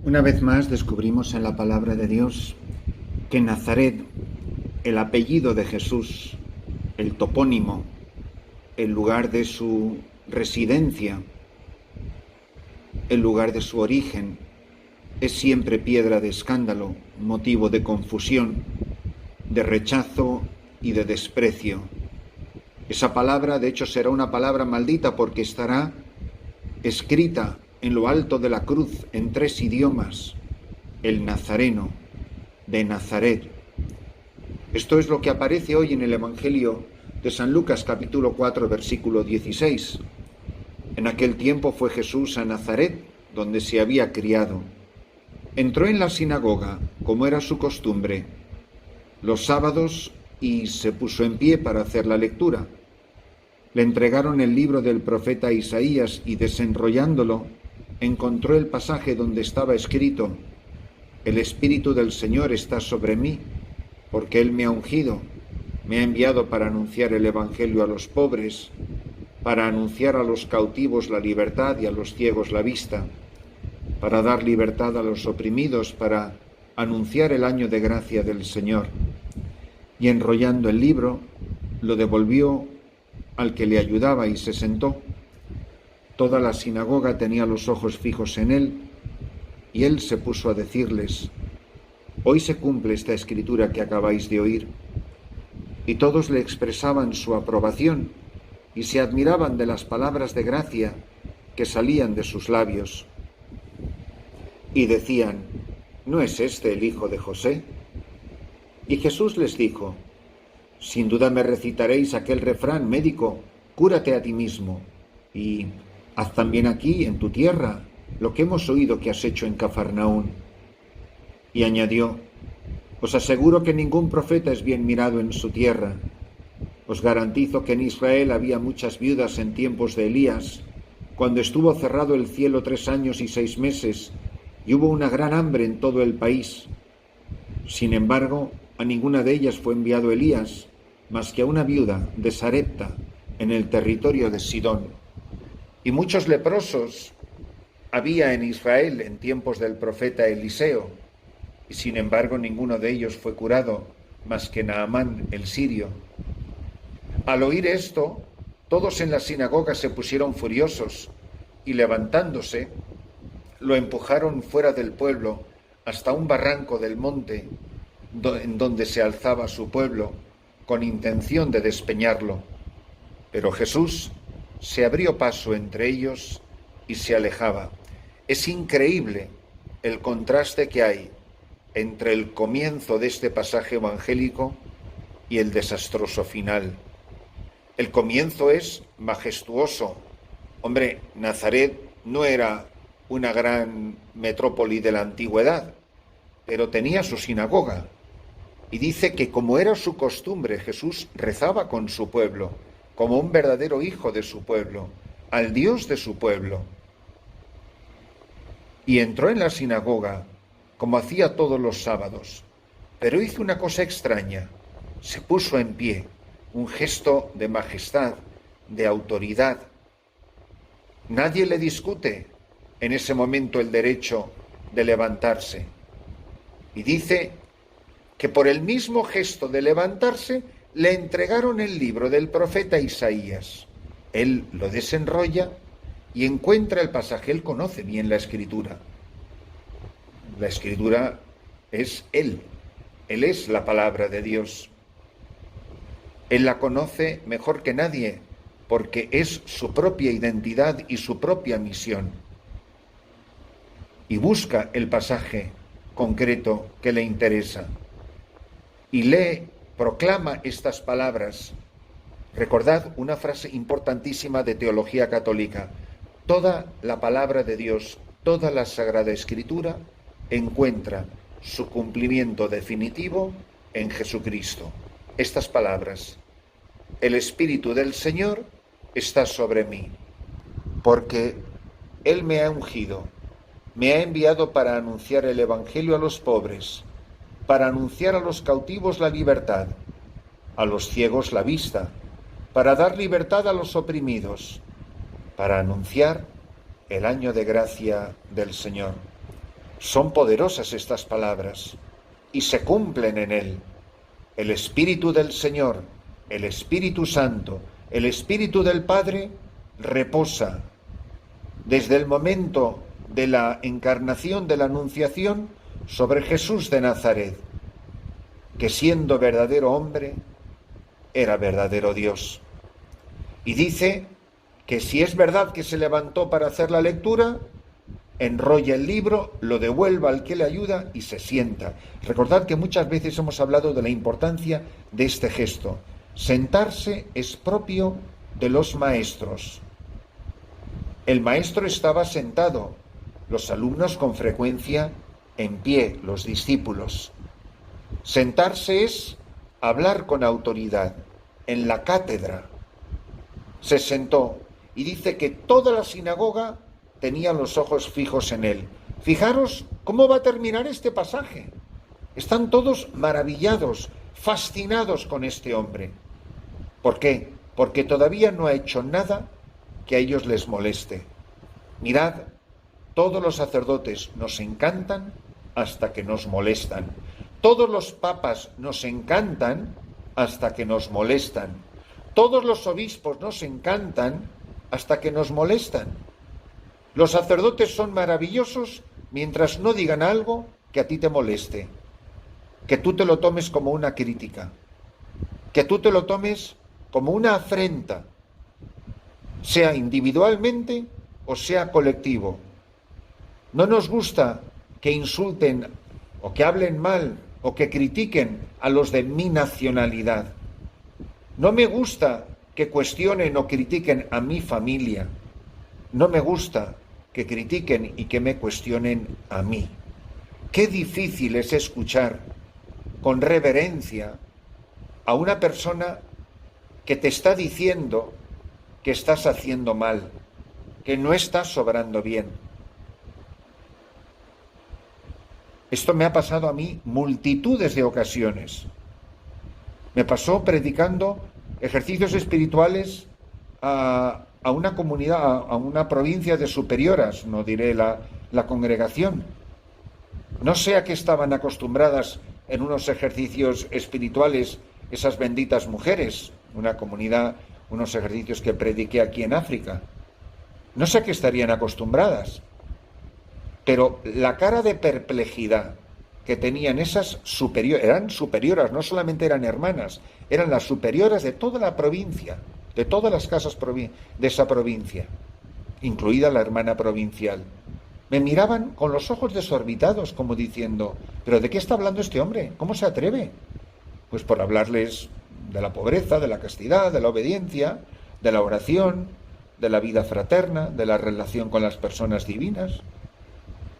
Una vez más descubrimos en la palabra de Dios que Nazaret, el apellido de Jesús, el topónimo, el lugar de su residencia, el lugar de su origen, es siempre piedra de escándalo, motivo de confusión, de rechazo y de desprecio. Esa palabra, de hecho, será una palabra maldita porque estará escrita en lo alto de la cruz en 3 idiomas, el nazareno, de Nazaret. Esto es lo que aparece hoy en el Evangelio de San Lucas, capítulo 4, versículo 16. En aquel tiempo fue Jesús a Nazaret, donde se había criado. Entró en la sinagoga, como era su costumbre, los sábados, y se puso en pie para hacer la lectura. Le entregaron el libro del profeta Isaías y, desenrollándolo, encontró el pasaje donde estaba escrito: El Espíritu del Señor está sobre mí, porque Él me ha ungido, me ha enviado para anunciar el Evangelio a los pobres, para anunciar a los cautivos la libertad y a los ciegos la vista, para dar libertad a los oprimidos, para anunciar el año de gracia del Señor. Y enrollando el libro, lo devolvió al que le ayudaba y se sentó. Toda la sinagoga tenía los ojos fijos en él, y él se puso a decirles: Hoy se cumple esta escritura que acabáis de oír. Y todos le expresaban su aprobación y se admiraban de las palabras de gracia que salían de sus labios. Y decían: ¿no es este el hijo de José? Y Jesús les dijo: sin duda me recitaréis aquel refrán médico: cúrate a ti mismo, y haz también aquí, en tu tierra, lo que hemos oído que has hecho en Cafarnaún. Y añadió: os aseguro que ningún profeta es bien mirado en su tierra. Os garantizo que en Israel había muchas viudas en tiempos de Elías, cuando estuvo cerrado el cielo 3 años y 6 meses, y hubo una gran hambre en todo el país. Sin embargo, a ninguna de ellas fue enviado Elías, más que a una viuda de Sarepta, en el territorio de Sidón. Y muchos leprosos había en Israel en tiempos del profeta Eliseo, y sin embargo ninguno de ellos fue curado, más que Naamán el sirio. Al oír esto, todos en la sinagoga se pusieron furiosos, y levantándose, lo empujaron fuera del pueblo hasta un barranco del monte, en donde se alzaba su pueblo, con intención de despeñarlo. Pero Jesús se abrió paso entre ellos y se alejaba. Es increíble el contraste que hay entre el comienzo de este pasaje evangélico y el desastroso final. El comienzo es majestuoso. Hombre, Nazaret no era una gran metrópoli de la antigüedad, pero tenía su sinagoga. Y dice que, como era su costumbre, Jesús rezaba con su pueblo, como un verdadero hijo de su pueblo, al Dios de su pueblo. Y entró en la sinagoga, como hacía todos los sábados, pero hizo una cosa extraña: se puso en pie, un gesto de majestad, de autoridad. Nadie le discute en ese momento el derecho de levantarse. Y dice que por el mismo gesto de levantarse le entregaron el libro del profeta Isaías. Él lo desenrolla y encuentra el pasaje. Él conoce bien la escritura. La escritura es Él. Él es la palabra de Dios. Él la conoce mejor que nadie, porque es su propia identidad y su propia misión. Y busca el pasaje concreto que le interesa. Y lee, proclama estas palabras. Recordad una frase importantísima de teología católica: toda la palabra de Dios, toda la Sagrada Escritura encuentra su cumplimiento definitivo en Jesucristo. Estas palabras: el Espíritu del Señor está sobre mí, porque Él me ha ungido, me ha enviado para anunciar el Evangelio a los pobres, para anunciar a los cautivos la libertad, a los ciegos la vista, para dar libertad a los oprimidos, para anunciar el año de gracia del Señor. Son poderosas estas palabras y se cumplen en él. El Espíritu del Señor, el Espíritu Santo, el Espíritu del Padre reposa desde el momento de la encarnación, de la anunciación, sobre Jesús de Nazaret, que siendo verdadero hombre, era verdadero Dios. Y dice que si es verdad que se levantó para hacer la lectura, enrolla el libro, lo devuelva al que le ayuda y se sienta. Recordad que muchas veces hemos hablado de la importancia de este gesto. Sentarse es propio de los maestros. El maestro estaba sentado, los alumnos con frecuencia en pie, los discípulos. Sentarse es hablar con autoridad. En la cátedra se sentó y dice que toda la sinagoga tenía los ojos fijos en él. Fijaros cómo va a terminar este pasaje. Están todos maravillados, fascinados con este hombre. ¿Por qué? Porque todavía no ha hecho nada que a ellos les moleste. Mirad, todos los sacerdotes nos encantan hasta que nos molestan. Todos los papas nos encantan hasta que nos molestan. Todos los obispos nos encantan hasta que nos molestan. Los sacerdotes son maravillosos mientras no digan algo que a ti te moleste, que tú te lo tomes como una crítica, que tú te lo tomes como una afrenta, sea individualmente o sea colectivo. No nos gusta que insulten o que hablen mal o que critiquen a los de mi nacionalidad. No me gusta que cuestionen o critiquen a mi familia. No me gusta que critiquen y que me cuestionen a mí. Qué difícil es escuchar con reverencia a una persona que te está diciendo que estás haciendo mal, que no estás obrando bien. Esto me ha pasado a mí multitudes de ocasiones. Me pasó predicando ejercicios espirituales a una comunidad, a una provincia de superioras, no diré la congregación. No sé a qué estaban acostumbradas en unos ejercicios espirituales esas benditas mujeres, una comunidad, unos ejercicios que prediqué aquí en África. No sé a qué estarían acostumbradas, pero la cara de perplejidad que tenían esas superiores, eran superioras, no solamente eran hermanas, eran las superioras de toda la provincia, de todas las casas de esa provincia, incluida la hermana provincial. Me miraban con los ojos desorbitados, como diciendo, ¿pero de qué está hablando este hombre? ¿Cómo se atreve? Pues por hablarles de la pobreza, de la castidad, de la obediencia, de la oración, de la vida fraterna, de la relación con las personas divinas,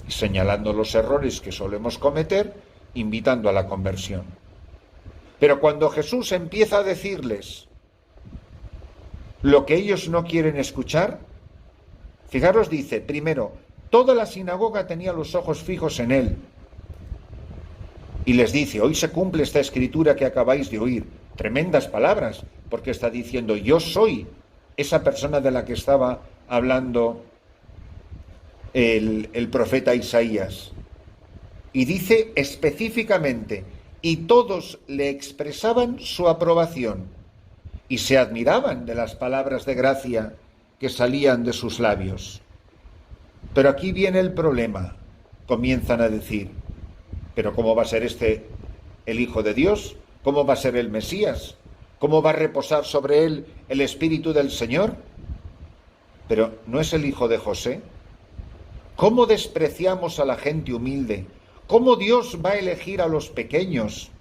y señalando los errores que solemos cometer, invitando a la conversión. Pero cuando Jesús empieza a decirles lo que ellos no quieren escuchar, fijaros, dice, primero, toda la sinagoga tenía los ojos fijos en él. Y les dice, hoy se cumple esta escritura que acabáis de oír. Tremendas palabras, porque está diciendo, yo soy esa persona de la que estaba hablando el profeta Isaías. Y dice específicamente, y todos le expresaban su aprobación y se admiraban de las palabras de gracia que salían de sus labios. Pero aquí viene el problema, comienzan a decir, ¿pero cómo va a ser este el Hijo de Dios? ¿Cómo va a ser el Mesías? ¿Cómo va a reposar sobre él el Espíritu del Señor? ¿Pero no es el hijo de José? ¿Cómo despreciamos a la gente humilde? ¿Cómo Dios va a elegir a los pequeños?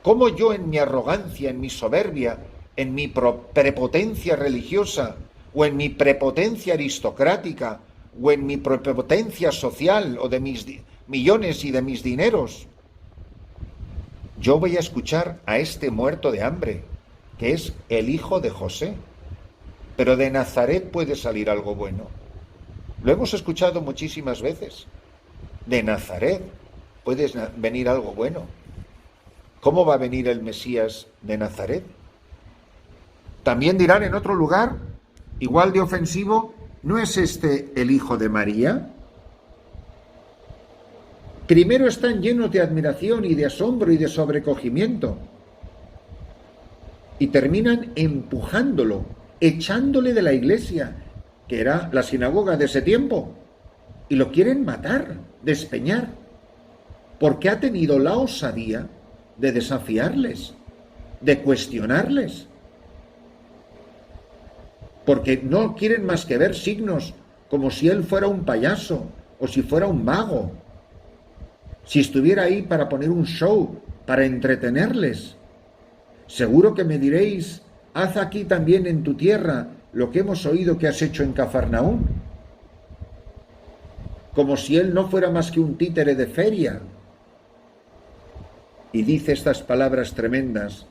¿Cómo yo en mi arrogancia, en mi soberbia, en mi prepotencia religiosa, o en mi prepotencia aristocrática, o en mi prepotencia social, o de mis millones y de mis dineros, yo voy a escuchar a este muerto de hambre, que es el hijo de José? Pero de Nazaret puede salir algo bueno. Lo hemos escuchado muchísimas veces. De Nazaret puede venir algo bueno. ¿Cómo va a venir el Mesías de Nazaret? También dirán en otro lugar, igual de ofensivo, ¿no es este el hijo de María? Primero están llenos de admiración y de asombro y de sobrecogimiento. Y terminan empujándolo, echándole de la iglesia, que era la sinagoga de ese tiempo. Y lo quieren matar, despeñar, porque ha tenido la osadía de desafiarles, de cuestionarles. Porque no quieren más que ver signos como si él fuera un payaso o si fuera un mago, si estuviera ahí para poner un show, para entretenerles. Seguro que me diréis, haz aquí también en tu tierra lo que hemos oído que has hecho en Cafarnaúm. Como si él no fuera más que un títere de feria. Y dice estas palabras tremendas: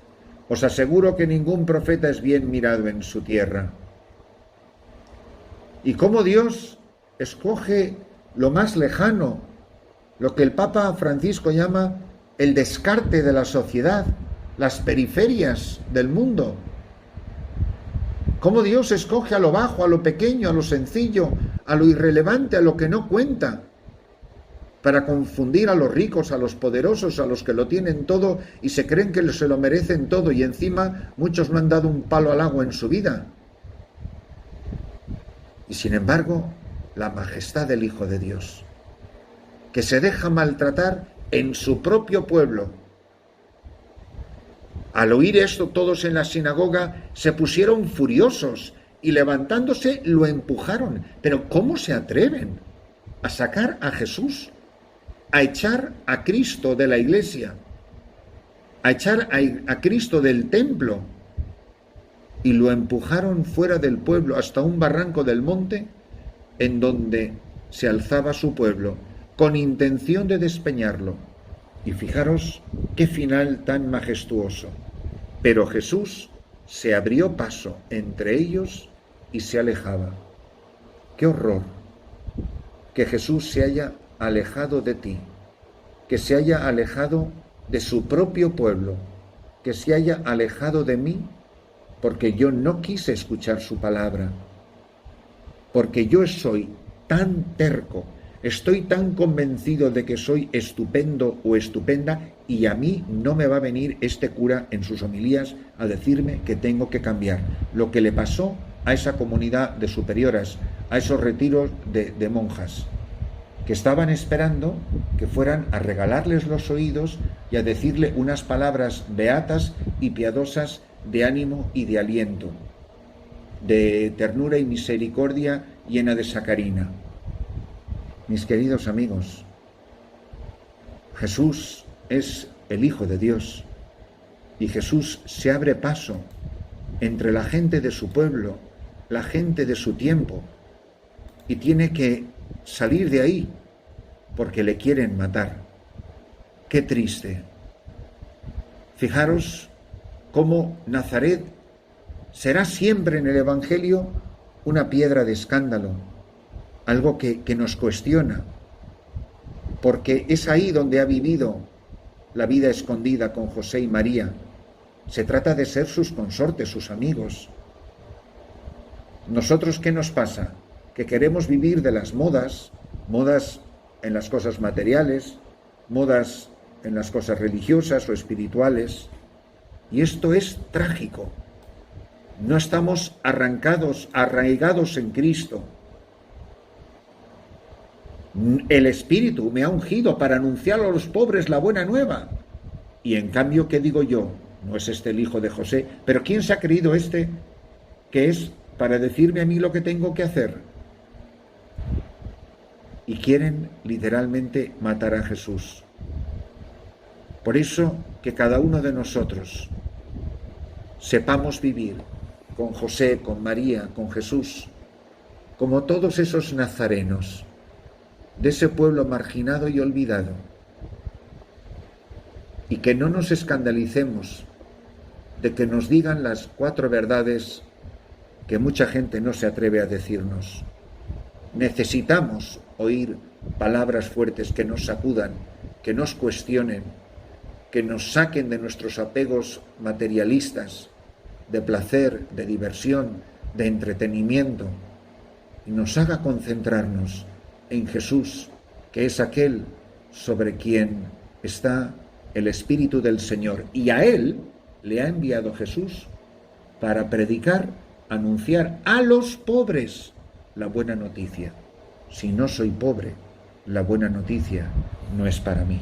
os aseguro que ningún profeta es bien mirado en su tierra. Y cómo Dios escoge lo más lejano, lo que el Papa Francisco llama el descarte de la sociedad, las periferias del mundo. Cómo Dios escoge a lo bajo, a lo pequeño, a lo sencillo, a lo irrelevante, a lo que no cuenta, para confundir a los ricos, a los poderosos, a los que lo tienen todo y se creen que se lo merecen todo, y encima muchos no han dado un palo al agua en su vida. Y sin embargo, la majestad del Hijo de Dios, que se deja maltratar en su propio pueblo. Al oír esto, todos en la sinagoga se pusieron furiosos y levantándose lo empujaron. Pero ¿cómo se atreven a sacar a Jesús, a echar a Cristo de la iglesia, a echar a Cristo del templo? Y lo empujaron fuera del pueblo hasta un barranco del monte en donde se alzaba su pueblo, con intención de despeñarlo. Y fijaros qué final tan majestuoso. Pero Jesús se abrió paso entre ellos y se alejaba. ¡Qué horror! Que Jesús se haya alejado de ti, que se haya alejado de su propio pueblo, que se haya alejado de mí, porque yo no quise escuchar su palabra, porque yo soy tan terco, estoy tan convencido de que soy estupendo o estupenda, y a mí no me va a venir este cura en sus homilías a decirme que tengo que cambiar. Lo que le pasó a esa comunidad de superioras, a esos retiros de monjas, que estaban esperando que fueran a regalarles los oídos y a decirle unas palabras beatas y piadosas de ánimo y de aliento, de ternura y misericordia llena de sacarina. Mis queridos amigos, Jesús es el Hijo de Dios y Jesús se abre paso entre la gente de su pueblo, la gente de su tiempo, y tiene que salir de ahí porque le quieren matar. ¡Qué triste! Fijaros cómo Nazaret será siempre en el Evangelio una piedra de escándalo, algo que nos cuestiona, porque es ahí donde ha vivido la vida escondida con José y María. Se trata de ser sus consortes, sus amigos. ¿Nosotros qué nos pasa? Que queremos vivir de las modas en las cosas materiales, modas en las cosas religiosas o espirituales, y esto es trágico. No estamos arraigados en Cristo. El Espíritu me ha ungido para anunciar a los pobres la buena nueva. Y en cambio, ¿qué digo yo? No es este el hijo de José, pero ¿quién se ha creído que es para decirme a mí lo que tengo que hacer? Y quieren literalmente matar a Jesús. Por eso, que cada uno de nosotros sepamos vivir con José, con María, con Jesús, como todos esos nazarenos de ese pueblo marginado y olvidado, y que no nos escandalicemos de que nos digan las 4 verdades que mucha gente no se atreve a decirnos. Necesitamos oír palabras fuertes que nos sacudan, que nos cuestionen, que nos saquen de nuestros apegos materialistas, de placer, de diversión, de entretenimiento, y nos haga concentrarnos en Jesús, que es aquel sobre quien está el Espíritu del Señor. Y a él le ha enviado Jesús para predicar, anunciar a los pobres la buena noticia. Si no soy pobre, la buena noticia no es para mí.